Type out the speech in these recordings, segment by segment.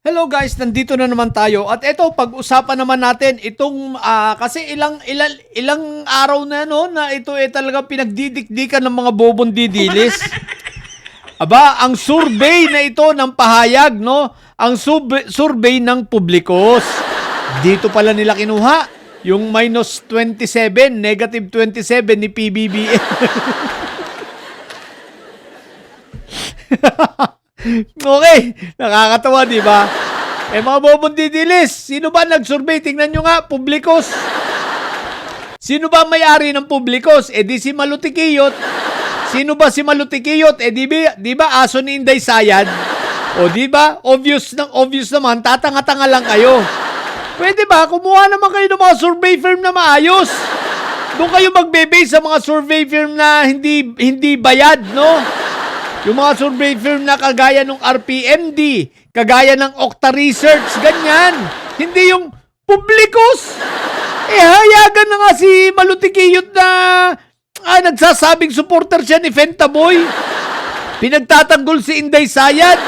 Hello guys, nandito na naman tayo at ito pag-usapan naman natin itong kasi ilang araw na no na ito talaga pinagdidikdikan ng mga bobong didilis. Aba, ang survey na ito ng pahayag no, ang survey ng Publikos. Dito pala nila kinuha yung minus 27, negative 27 ni PBBM. Okay, nakakatawa, di ba? Mga bobong didilis, sino ba nag-survey? Tingnan nyo nga, Publikos. Sino ba may-ari ng Publikos? Di si Malutikiyot. Sino ba si Malutikiyot? Di ba aso ni Inday Sayad? O di ba? Obvious naman, tatanga-tanga lang kayo. Pwede ba? Kumuha naman kayo ng mga survey firm na maayos. Doon kayo magbe-base sa mga survey firm na hindi bayad, no? Yung mga survey firm na kagaya ng RPMD, kagaya ng Okta Research, ganyan. Hindi yung Publikos. Hayagan na nga si Malutikiyot na nagsasabing supporter siya ni Fentaboy. Pinagtatanggol si Inday Sayad.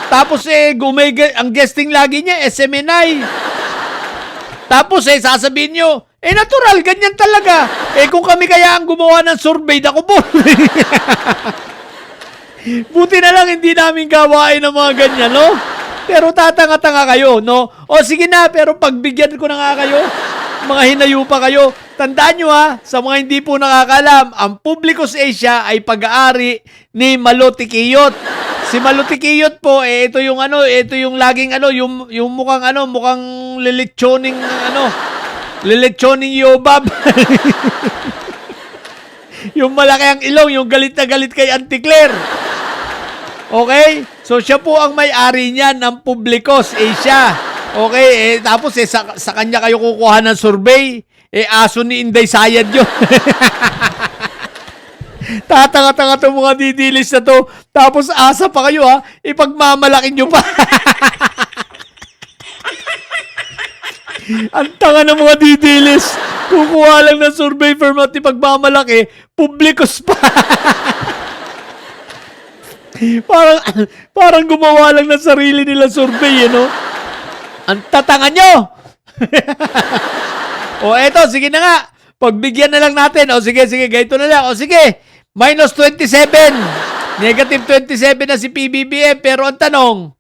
Tapos ang guesting lagi niya, SMNI. Tapos sasabihin nyo, natural, ganyan talaga. Kung kami kaya ang gumawa ng survey, naku po. Buti na lang hindi namin gawain ng mga ganyan, no? Pero tatanga-tanga kayo, no? O sige na, pero pagbigyan ko na nga kayo, mga hinayo pa kayo. Tandaan nyo sa mga hindi po nakakalam, ang Publikos Asia ay pag-aari ni Malutikiyot. Si Malutikiyot po, ito yung laging yung mukhang lelechoning yobab. Yung malaki ang ilong, yung galit na galit kay Auntie Claire. Okay? So, siya po ang may-ari niyan ng Publikos Asia. Okay? Tapos, sa kanya kayo kukuha ng survey. Aso ni Inday Sayad yun. Tatanga-tanga itong mga didilis na to. Tapos, asa pa kayo, ipagmamalaki nyo pa. Ang tanga ng mga didilis. Kukuha lang ng survey firm at ipagmamalaki. Publikos pa. Parang gumawa lang ng sarili nila survey, no? Ang tatanga nyo! Eto, sige na nga. Pagbigyan na lang natin. Sige, ganito na lang. Sige, minus 27. Negative 27 na si PBBM. Pero ang tanong,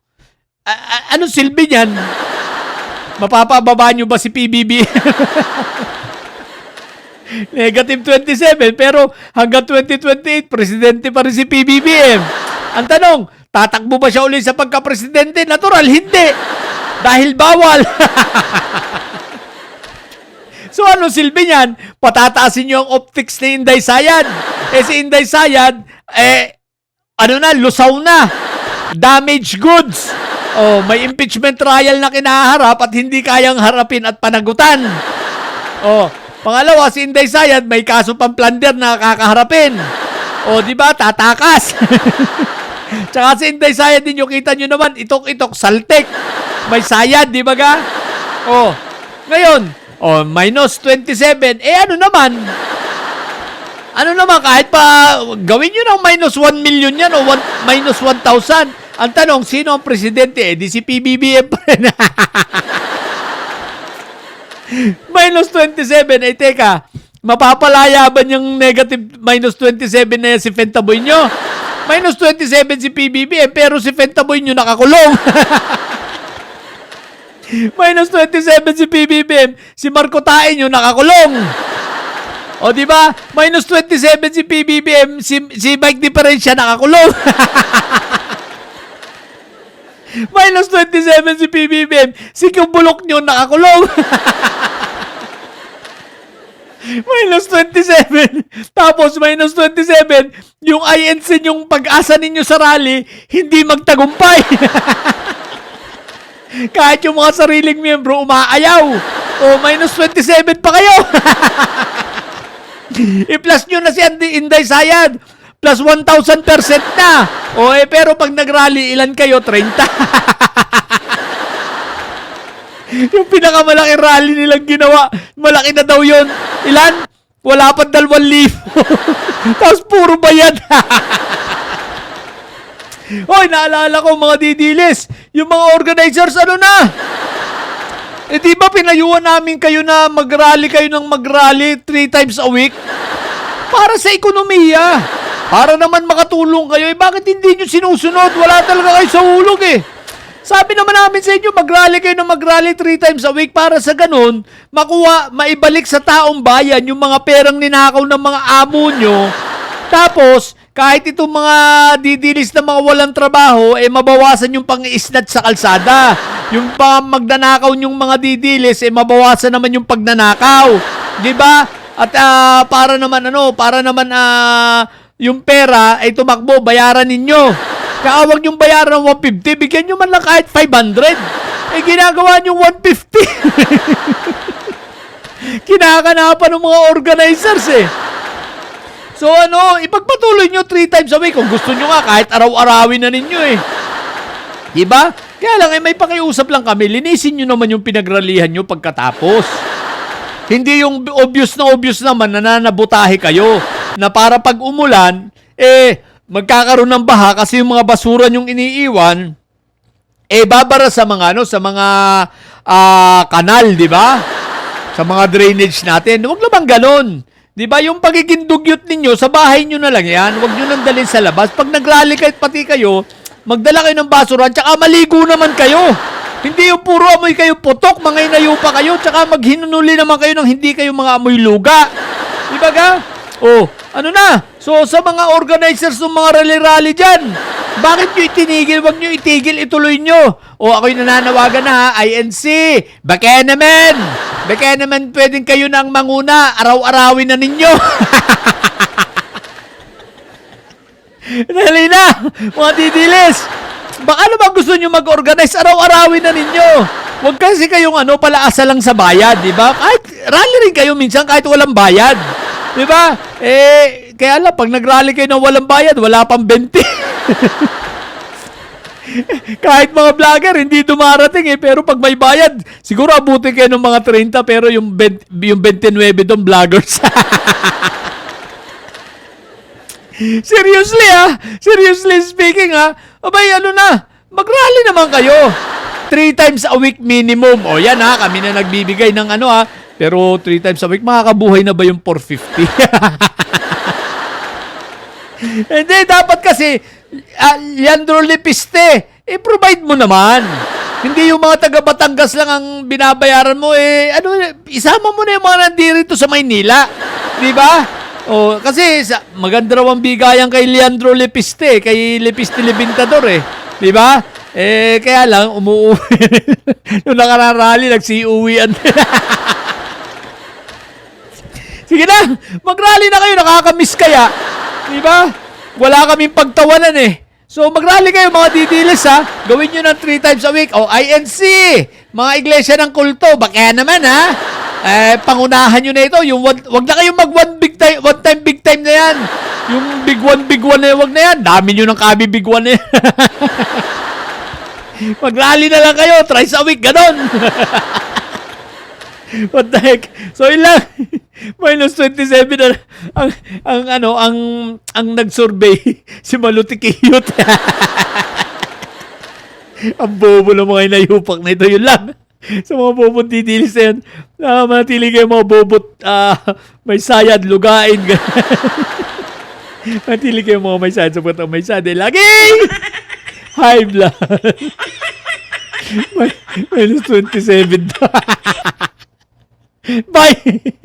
anong silbi niyan? Mapapababa nyo ba si PBBM? Negative 27, pero hanggang 2028, presidente pa rin si PBBM. Ang tanong, tatakbo ba siya ulit sa pagka-presidente? Natural, hindi. Dahil bawal. So, ano silbi niyan? Patataasin niyo ang optics ni Inday Sayad. Si Inday Sayad, lusaw na. Damaged goods. May impeachment trial na kinaharap at hindi kayang harapin at panagutan. Pangalawa, si Inday Sayad, may kaso pang plunder na kakaharapin. Di ba? Tatakas. Tsaka si Inday Sayad din yung kita nyo naman, itok-itok, saltek. May sayad, di ba ga? Ngayon, minus 27. Ano naman, kahit pa gawin nyo ng minus 1 million yan o minus 1,000. Ang tanong, sino ang presidente? Di si PBBM pa rin. Minus 27. Teka, mapapalaya ba yung negative minus 27 na si Fentaboy nyo? Minus 27 si PBBM, pero si Fentaboy nyo nakakulong. Minus 27 si PBBM, si Marco Tae nyo nakakulong. Di ba? Minus 27 si PBBM, si Mike Diferencia nakakulong. Minus 27 si PBBM, si Kumbulok nyo nakakulong. Minus 27. Tapos minus 27, yung INC yung pag-asa ninyo sa rally, hindi magtagumpay. Kahit yung mga sariling miyembro umaayaw. Minus 27 pa kayo. I-plus nyo na si Inday Sayad. Plus 1,000% na. Pero pag nag-rally, ilan kayo? 30. Yung pinakamalaking rally nilang ginawa, malaki na daw yun. Ilan? Wala pa 2,000. Tapos puro bayad. Hoy, naalala ko mga didilis, yung mga organizers, ano na? Eh di ba pinayuhan namin kayo na mag-rally kayo ng mag-rally 3 times a week? Para sa ekonomiya. Para naman makatulong kayo. Eh bakit hindi nyo sinusunod? Wala talaga kayo sa hulog eh. Sabi naman namin sa inyo, mag-rally kayo ng mag-rally 3 times a week para sa ganun, maibalik sa taong bayan yung mga perang ninakaw ng mga amo nyo. Tapos, kahit itong mga didilis na mga walang trabaho, eh mabawasan yung pang-iisnat sa kalsada. Yung magnanakaw yung mga didilis, eh mabawasan naman yung pagnanakaw. 'Di ba? At para naman yung pera ay tumakbo, bayaran ninyo. Kaya wag yung bayaran ng 150, bigyan nyo man lang kahit 500. Eh ginagawa nyo 150. Kinakanapan ng mga organizers eh. So ipagpatuloy nyo 3 times a week. Kung gusto nyo nga, kahit araw-arawin na ninyo eh. Diba? Kaya lang, may pakiusap lang kami. Linisin nyo naman yung pinagralihan nyo pagkatapos. Hindi yung obvious naman na nanabutahe kayo. Na para pag umulan, magkakaroon ng baha kasi yung mga basura nyong iniiwan, babara sa mga, kanal, diba? Sa mga drainage natin. Huwag naman ganon. Di ba yung pagiging dugyot ninyo, sa bahay nyo na lang yan. Huwag nyo nang dalhin sa labas. Pag nag-rally kayo, pati kayo, magdala kayo ng basura, tsaka maligo naman kayo. Hindi yung puro amoy kayo putok, mga inayo pa kayo, tsaka maghinunuli naman kayo ng hindi kayo mga amoy luga. Di ba ga? Ano na? So, sa mga organizers ng mga rally-rally dyan, bakit nyo itinigil? Huwag nyo itigil, ituloy nyo. Ako'y nananawagan na ha, INC, baka naman pwedeng kayo nang manguna, araw-arawin na ninyo. Dali na, mga didilis. Baka naman gusto nyo mag-organize, araw-arawin na ninyo. Huwag kasi kayong palaasa lang sa bayad, di ba? Kahit rally rin kayo minsan kahit walang bayad. Di ba? Kaya lang, pag nag-rally kayo ng walang bayad, wala pang 20. Kahit mga vlogger, hindi dumarating pero pag may bayad, siguro abutin kayo ng mga 30, pero yung 29 doon, vloggers. Seriously speaking abay mag-rally naman kayo. 3 times a week minimum. Yan kami na nagbibigay ng pero 3 times a week, makakabuhay na ba yung 450? Hindi, dapat kasi, Leandro Lepiste, provide mo naman. Hindi yung mga taga Batangas lang ang binabayaran mo, isama mo na yung mga nandirito sa Maynila. Di ba? Kasi maganda raw ang bigayan kay Leandro Lepiste, kay Lepiste Libintador Di ba? Kaya lang, umuwi. Nung nakararali, nagsiuwian. Sige na, mag-rally na kayo, nakakamiss kaya. Di ba? Wala kaming pagtawanan So, mag-rally kayo mga didilis Gawin nyo ng 3 times a week. INC, mga iglesia ng kulto, baka naman pangunahan nyo na ito. Wag na kayong one time big time na yan. Yung big one na yan, wag na yan. Dami nyo ng kabi big one na yan. Mag-rally na lang kayo, thrice a week, ganon. What the heck? So, yun lang. Minus 27 na ang nag-survey si Malutikiyot. Ang bobo ng mga inayupak na ito. Yun lang. Sa mga bobot didilis na yan, manatili kayo mga bobot may sayad, lugain. Manatili kayo mga may sayad sa may sayad. Laging high blood. Minus 27. Bye!